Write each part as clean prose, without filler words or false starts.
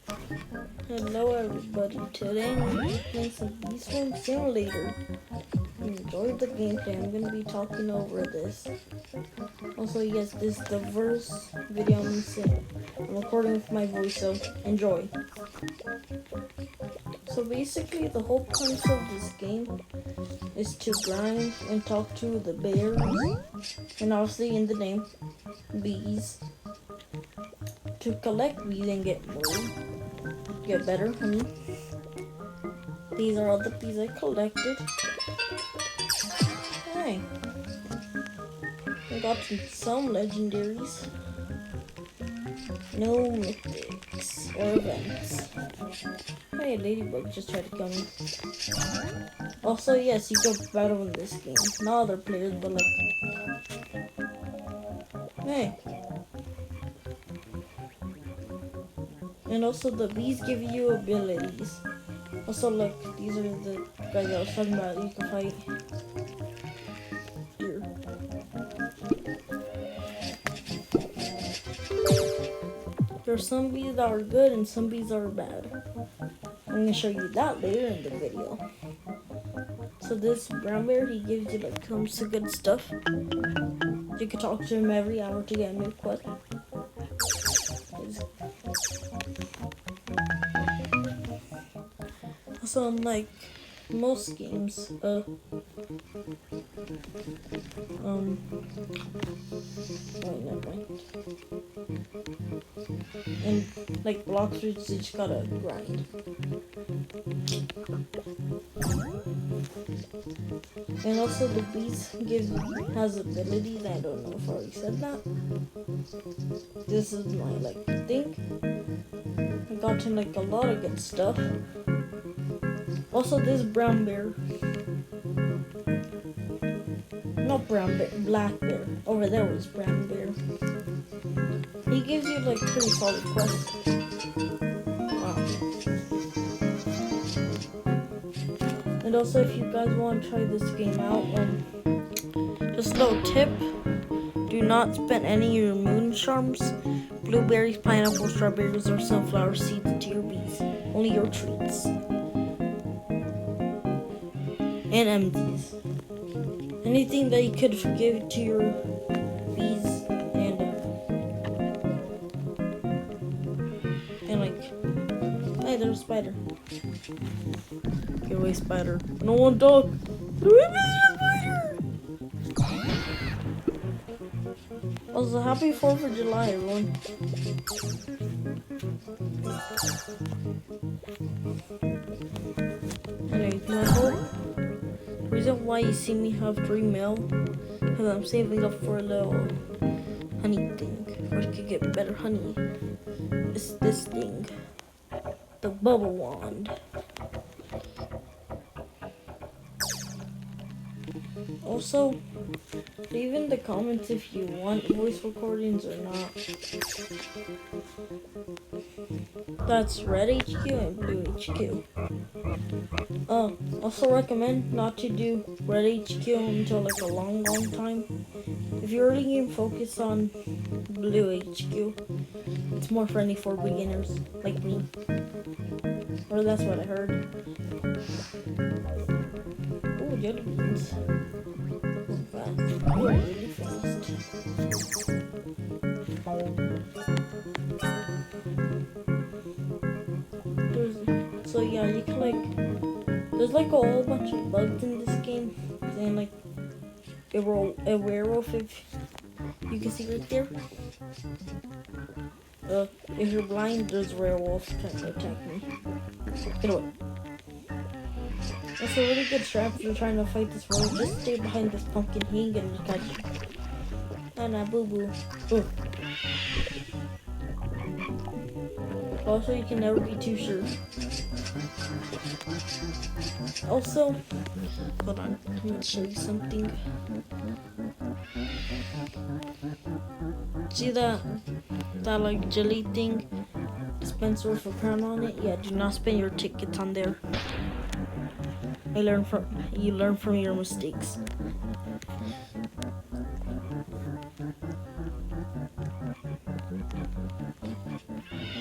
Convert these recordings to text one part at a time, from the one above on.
Hello everybody, today I'm going to be playing some Beast Wing Simulator. Enjoy the gameplay, I'm going to be talking over this. Also, yes, this is the first video I'm recording with my voice, so enjoy. So basically, the whole premise of this game is to grind and talk to the bears, and obviously in the name, bees, to collect bees and get better honey. These are all the bees I collected. Hey, I got some legendaries. No mythics or events. Hey, Ladybug just tried to kill me. Also, yes, you can battle in this game. Not other players, but like... Hey. And also, the bees give you abilities. Also, look, these are the guys I was talking about. You can fight. Here. There are some bees that are good and some bees that are bad. I'm going to show you that later in the video. So this brown bear, he gives you like tons of good stuff. You can talk to him every hour to get a new quest. Also, unlike most games, never mind. And like blocks, you just gotta grind. And also the beast has abilities. I don't know if I already said that. This is my like thing. I gotten like a lot of good stuff. Also this brown bear. Not brown bear, black bear. Over there was brown bear. He gives you like pretty solid quests. Wow. And also if you guys want to try this game out, just a little tip. Do not spend any of your moon charms, blueberries, pineapples, strawberries, or sunflower seeds into your bees. Only your treats. And empties. Anything that you could give to your bees and like, hey, there's a spider. Get away, spider. No one dog. Also, happy 4th of July, everyone. Anyway, my whole reason why you see me have 3 mil, because I'm saving up for a little honey thing, where I could get better honey. It's this thing, the bubble wand. Also, leave in the comments if you want voice recordings or not. That's Red HQ and Blue HQ. Also recommend not to do Red HQ until like a long time. If you're really going to focus on Blue HQ, it's more friendly for beginners like me. Or that's what I heard. Oh, jelly beans. Oh, really fast. So yeah, you can like, there's like a whole bunch of bugs in this game, and like a werewolf, if you can see right there. If you're blind, there's werewolves trying to attack me. Get away. That's a really good strat if you're trying to fight this werewolf. Just stay behind this pumpkin, he ain't gonna attack you. Nah, boo boo. Ooh. Also, you can never be too sure. Also, hold on, I'm gonna show you something. See that like jelly thing? Dispenser with a crown on it? Yeah, do not spend your tickets on there. You learn from your mistakes.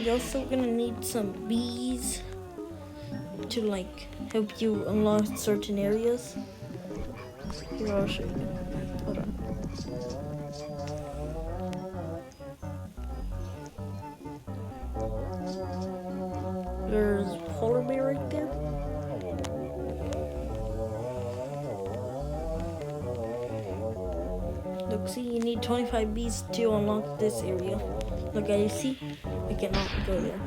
You're also gonna need some bees to like help you unlock certain areas. Here, I'll show you. Hold on. There's polar bear right there. Look, see, you need 25 bees to unlock this area. Look, as you see, I cannot go there.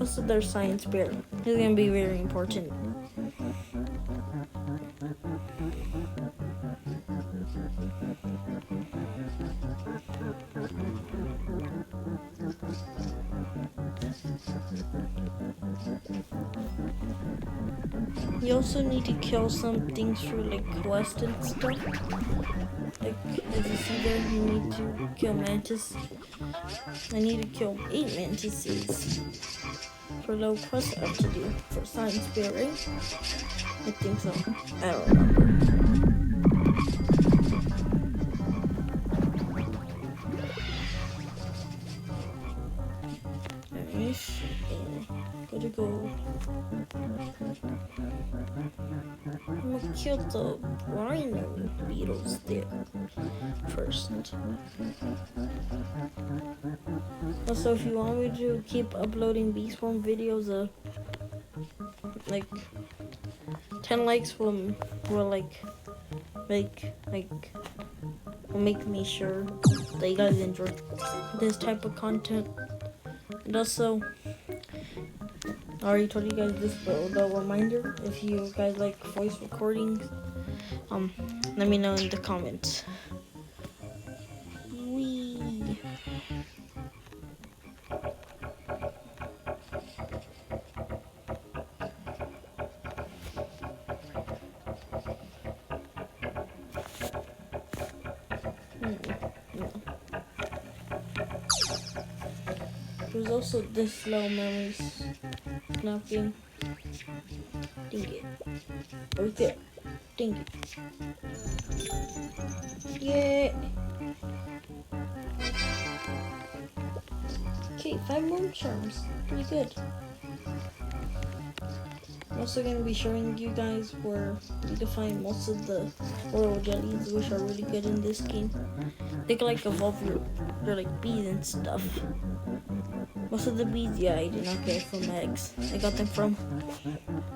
Also, there's science bear. He's gonna be very important. You also need to kill some things for like quests and stuff. Like as you see there, you need to kill mantis. I need to kill 8 mantises for little quests I have to do for science bear, right? I think so. I don't remember. Nice. Gotta go. I'm gonna kill the rhino beetles there first. Also, if you want me to keep uploading Bee Swarm videos, like 10 likes will make me sure that you guys enjoy this type of content. And also, I already told you guys this, but a reminder, if you guys like voice recordings, let me know in the comments. Wee. There's also this little memories snapping. Ding it. Right there. Ding it. Yeah. Okay, 5 more charms. Pretty good. I'm also going to be showing you guys where you can find most of the royal jellies, which are really good in this game. They can like evolve your like bees and stuff. Most of the bees, yeah, I did not get from eggs. I got them from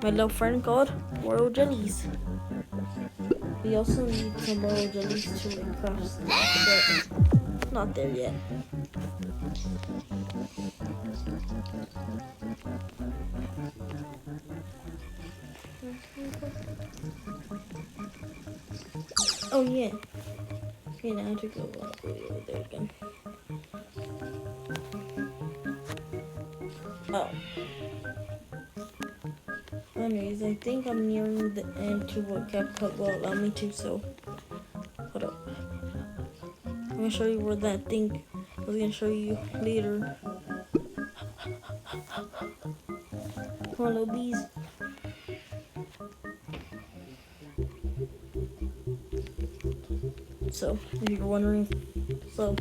my little friend called Royal Jellies. We also need some Royal Jellies to like craft stuff, but not there yet. Oh yeah. Okay, now I have to go all the way over there again. Oh. Anyways, I think I'm nearing the end to what CapCut will allow me to, so hold up. I'm gonna show you where that thing I was gonna show you later. Come on, little bees. So, if you're wondering, so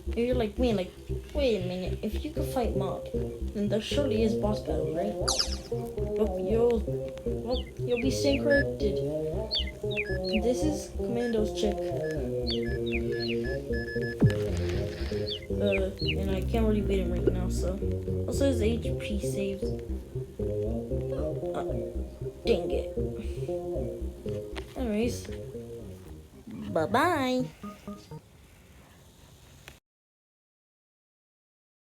if you're like me, like, wait a minute, if you can fight mobs, then there surely is boss battle, right? But you'll be staying corrected. This is Commando's chick. And I can't really beat him right now, so. Also his HP saves. Dang it. Anyways. Bye-bye.